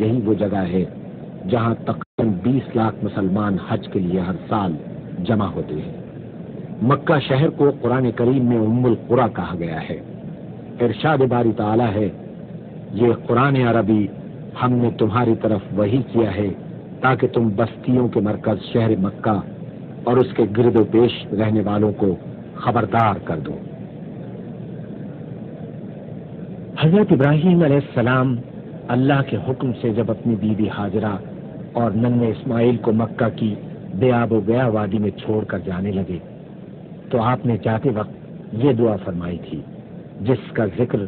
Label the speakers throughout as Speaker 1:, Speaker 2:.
Speaker 1: یہی وہ جگہ ہے جہاں تقریباً 20 لاکھ مسلمان حج کے لیے ہر سال جمع ہوتے ہیں۔ مکہ شہر کو قرآن کریم میں ام القریٰ کہا گیا ہے۔ ارشاد باری تعالی ہے، یہ قرآن عربی ہم نے تمہاری طرف وحی کیا ہے تاکہ تم بستیوں کے مرکز شہر مکہ اور اس کے گرد و پیش رہنے والوں کو خبردار کر دو۔ حضرت ابراہیم علیہ السلام اللہ کے حکم سے جب اپنی بیوی ہاجرہ اور ننھے اسماعیل کو مکہ کی بے آب و گیا وادی میں چھوڑ کر جانے لگے تو آپ نے جاتے وقت یہ دعا فرمائی تھی جس کا ذکر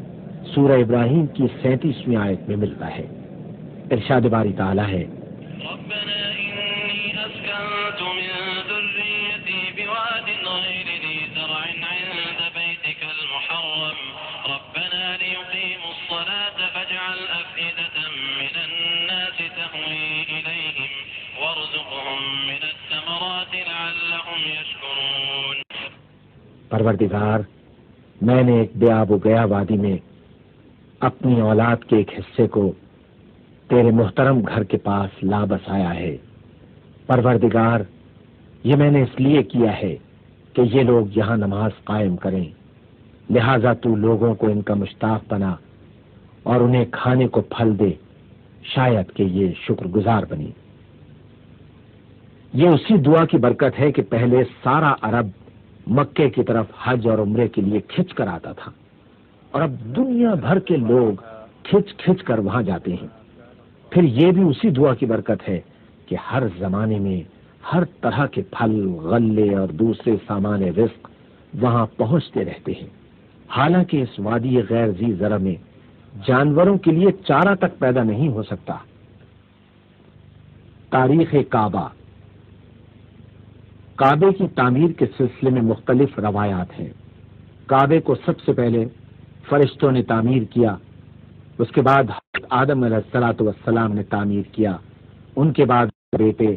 Speaker 1: سورہ ابراہیم کی 37ویں آیت میں ملتا ہے۔ ارشاد باری تعالی ہے،
Speaker 2: ربنا انی اسکنت من ذریتی بواد غیر ذی زرع عند بیتک المحرم ربنا لیقیموا الصلاة فاجعل افئدة من الناس تهوی الیہم وارزقهم من الثمرات لعلهم یشکرون۔
Speaker 1: پروردگار، میں نے ایک بے آب و گیا وادی میں اپنی اولاد کے ایک حصے کو تیرے محترم گھر کے پاس لا بسایا ہے۔ پروردگار، یہ میں نے اس لیے کیا ہے کہ یہ لوگ یہاں نماز قائم کریں، لہذا تو لوگوں کو ان کا مشتاق بنا اور انہیں کھانے کو پھل دے، شاید کہ یہ شکر گزار بنی۔ یہ اسی دعا کی برکت ہے کہ پہلے سارا عرب مکے کی طرف حج اور عمرے کے لیے کھنچ کر آتا تھا، اور اب دنیا بھر کے لوگ کھنچ کھنچ کر وہاں جاتے ہیں۔ پھر یہ بھی اسی دعا کی برکت ہے کہ ہر زمانے میں ہر طرح کے پھل، غلے اور دوسرے سامان رزق وہاں پہنچتے رہتے ہیں، حالانکہ اس وادی غیر ذی زرع میں جانوروں کے لیے چارہ تک پیدا نہیں ہو سکتا۔ تاریخ کعبہ۔ کعبے کی تعمیر کے سلسلے میں مختلف روایات ہیں۔ کعبے کو سب سے پہلے فرشتوں نے تعمیر کیا، اس کے بعد حضرت آدم علیہ الصلوۃ والسلام نے تعمیر کیا، ان کے بعد بیٹے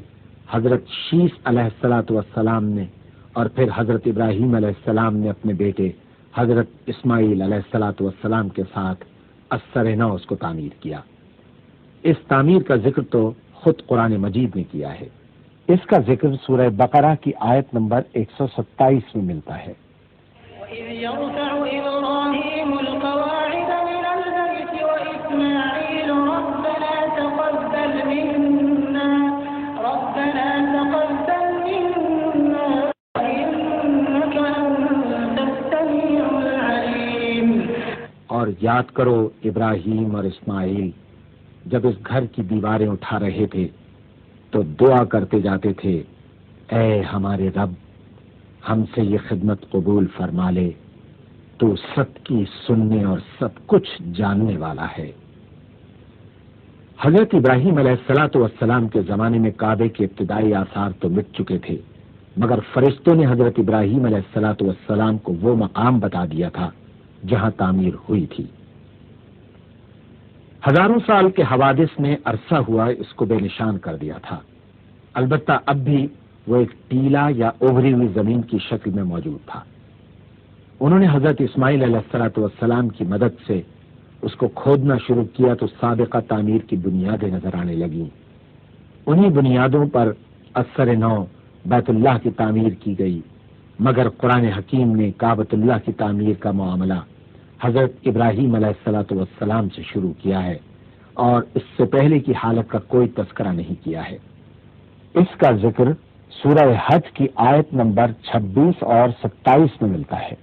Speaker 1: حضرت شیس علیہ الصلوۃ والسلام نے، اور پھر حضرت ابراہیم علیہ السلام نے اپنے بیٹے حضرت اسماعیل علیہ الصلوۃ والسلام کے ساتھ اثر نو اس کو تعمیر کیا۔ اس تعمیر کا ذکر تو خود قرآن مجید نے کیا ہے۔ اس کا ذکر سورہ بقرہ کی آیت نمبر 127 میں ملتا ہے۔
Speaker 3: وَإِذْ يَرْفَعُ إِبْرَاهِيمُ الْقَوَاعِدَ مِنَ الْبَيْتِ وَإِسْمَاعِيلُ رَبَّنَا تَقَبَّلْ مِنَّا إِنَّكَ أَنتَ السَّمِيعُ الْعَلِيمُ۔
Speaker 1: اور یاد کرو ابراہیم اور اسماعیل جب اس گھر کی دیواریں اٹھا رہے تھے تو دعا کرتے جاتے تھے، اے ہمارے رب، ہم سے یہ خدمت قبول فرما لے، تو سب کی سننے اور سب کچھ جاننے والا ہے۔ حضرت ابراہیم علیہ الصلوۃ والسلام کے زمانے میں کعبے کے ابتدائی آثار تو مٹ چکے تھے، مگر فرشتوں نے حضرت ابراہیم علیہ الصلوۃ والسلام کو وہ مقام بتا دیا تھا جہاں تعمیر ہوئی تھی۔ ہزاروں سال کے حوادث نے عرصہ ہوا اس کو بے نشان کر دیا تھا، البتہ اب بھی وہ ایک ٹیلا یا ابھری ہوئی زمین کی شکل میں موجود تھا۔ انہوں نے حضرت اسماعیل علیہ الصلوۃ والسلام کی مدد سے اس کو کھودنا شروع کیا تو سابقہ تعمیر کی بنیادیں نظر آنے لگیں۔ انہی بنیادوں پر اثر نو بیت اللہ کی تعمیر کی گئی، مگر قرآن حکیم نے کعبۃ اللہ کی تعمیر کا معاملہ حضرت ابراہیم علیہ الصلوۃ والسلام سے شروع کیا ہے، اور اس سے پہلے کی حالت کا کوئی تذکرہ نہیں کیا ہے۔ اس کا ذکر سورہ حج کی آیت نمبر 26 اور 27 میں ملتا ہے۔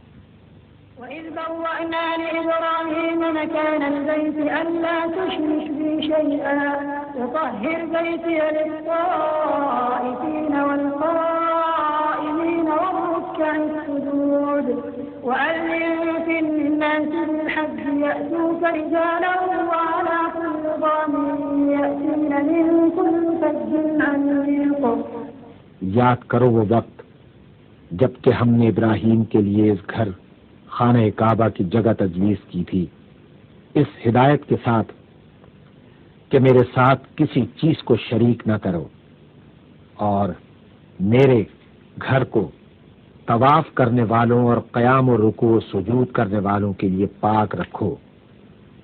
Speaker 3: وَإِذْ بَوَّأْنَا لِإِبْرَاهِيمَ مَكَانَ الْبَيْتِ أَلَّا تُشْرِكْ بِي شَيْئًا وَطَهِّرْ بَيْتِيَ لِلطَّائِفِينَ وَالْقَائِمِينَ وَالرُّكَّعِ السُّجُودِ وَأَذِّن فِي النَّاسِ بِالْحَجِّ يَأْتُوكَ رِجَالًا وَعَلَى كُلِّ ضَامِرٍ يَأْتِينَ مِن كُلِّ فَجٍّ عَمِيقٍ۔
Speaker 1: یاد کرو وہ وقت جب کہ ہم نے ابراہیم کے لیے اس گھر خانہ کعبہ کی جگہ تجویز کی تھی، اس ہدایت کے ساتھ کہ میرے ساتھ کسی چیز کو شریک نہ کرو، اور میرے گھر کو طواف کرنے والوں اور قیام و رکوع و سجود کرنے والوں کے لیے پاک رکھو،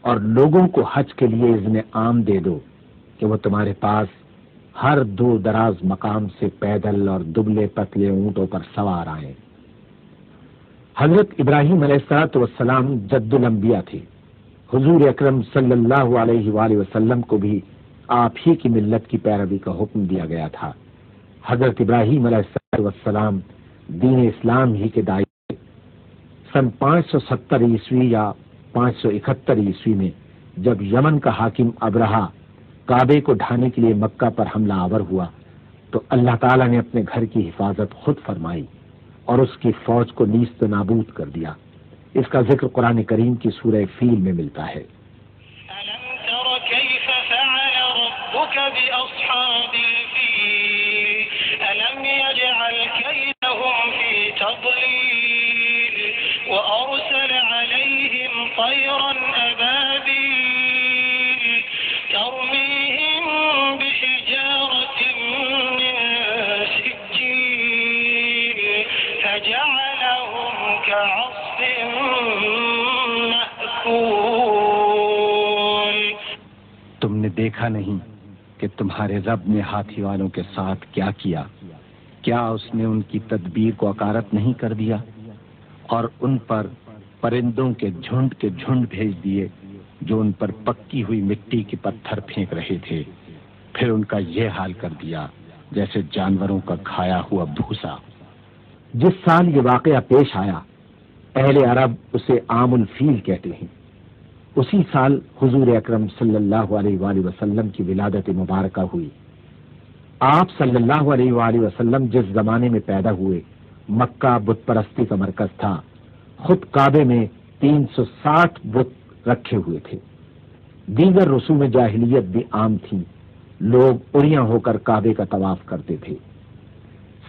Speaker 1: اور لوگوں کو حج کے لیے اذن عام دے دو، کہ وہ تمہارے پاس ہر دور دراز مقام سے پیدل اور دبلے پتلے اونٹوں پر سوار آئیں۔ حضرت ابراہیم علیہ السلام جد الانبیاء تھے۔ حضور اکرم صلی اللہ علیہ وآلہ وسلم کو بھی آپ ہی کی ملت کی پیروی کا حکم دیا گیا تھا۔ حضرت ابراہیم علیہ السلام دین اسلام ہی کے داعی تھے۔ سن 570 عیسوی یا 571 عیسوی میں جب یمن کا حاکم ابرہہ کعبے کو ڈھانے کے لیے مکہ پر حملہ آور ہوا تو اللہ تعالیٰ نے اپنے گھر کی حفاظت خود فرمائی اور اس کی فوج کو نیست نابود کر دیا۔ اس کا ذکر قرآن کریم کی سورہ فیل میں ملتا ہے۔
Speaker 2: ألم تر كيف فعل ربك بأصحاب الفيل ألم يجعل كيدهم في تضليل وأرسل عليهم طيرا أبابيل ترميهم بحجارة من سجيل فجعلهم كعصف مأكول۔
Speaker 4: تم نے دیکھا نہیں کہ تمہارے رب نے ہاتھی والوں کے ساتھ کیا کیا؟ کیا اس نے ان کی تدبیر کو اکارت نہیں کر دیا اور ان پر پرندوں کے جھنڈ بھیج دیے جو ان پر پکی ہوئی مٹی کے پتھر پھینک رہے تھے، پھر ان کا یہ حال کر دیا جیسے جانوروں کا کھایا ہوا بھوسا۔
Speaker 1: جس سال یہ واقعہ پیش آیا اہل عرب اسے عام الفیل کہتے ہیں۔ اسی سال حضور اکرم صلی اللہ علیہ وآلہ وسلم کی ولادت مبارکہ ہوئی۔ آپ صلی اللہ علیہ وآلہ وسلم جس زمانے میں پیدا ہوئے مکہ بت پرستی کا مرکز تھا۔ خود کعبے میں 360 بت رکھے ہوئے تھے۔ دیگر رسوم جاہلیت بھی عام تھیں۔ لوگ اڑیاں ہو کر کعبے کا طواف کرتے تھے۔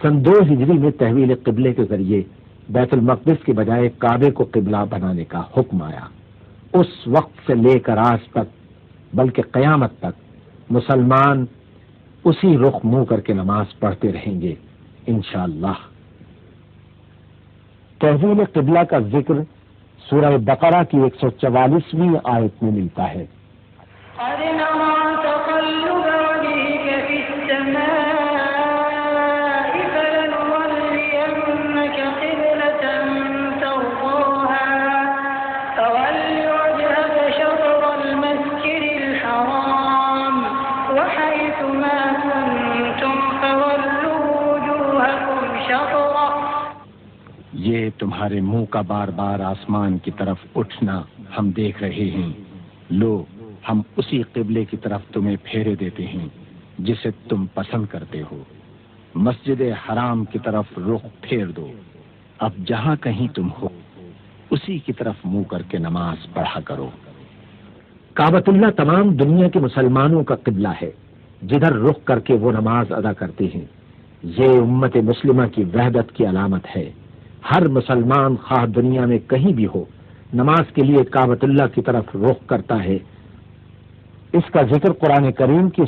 Speaker 1: سن 2 ہجری میں تحویل قبلے کے ذریعے بیت المقدس کے بجائے کعبے کو قبلہ بنانے کا حکم آیا۔ اس وقت سے لے کر آج تک بلکہ قیامت تک مسلمان اسی رخ منہ کر کے نماز پڑھتے رہیں گے انشاءاللہ۔ تحویل قبلہ کا ذکر سورہ بقرہ کی 144ویں آیت میں ملتا ہے۔
Speaker 3: قد نرى تقلب وجهك في السماء فلنولينك قبلة ترضاها فول وجهك شطر المسجد الحرام وحيث ما كنتم فولوا وجوهكم شطره۔
Speaker 4: یہ تمہارے منہ کا بار بار آسمان کی طرف اٹھنا ہم دیکھ رہے ہیں۔ لو، ہم اسی قبلے کی طرف تمہیں پھیرے دیتے ہیں جسے تم پسند کرتے ہو۔ مسجد حرام کی طرف رخ پھیر دو۔ اب جہاں کہیں تم ہو اسی کی طرف منہ کر کے نماز پڑھا کرو۔
Speaker 1: کعبۃ اللہ تمام دنیا کے مسلمانوں کا قبلہ ہے، جدھر رخ کر کے وہ نماز ادا کرتے ہیں۔ یہ امت مسلمہ کی وحدت کی علامت ہے۔ ہر مسلمان خواہ دنیا میں کہیں بھی ہو نماز کے لیے کعبۃ اللہ کی طرف رخ کرتا ہے۔ اس کا ذکر قرآن کریم کی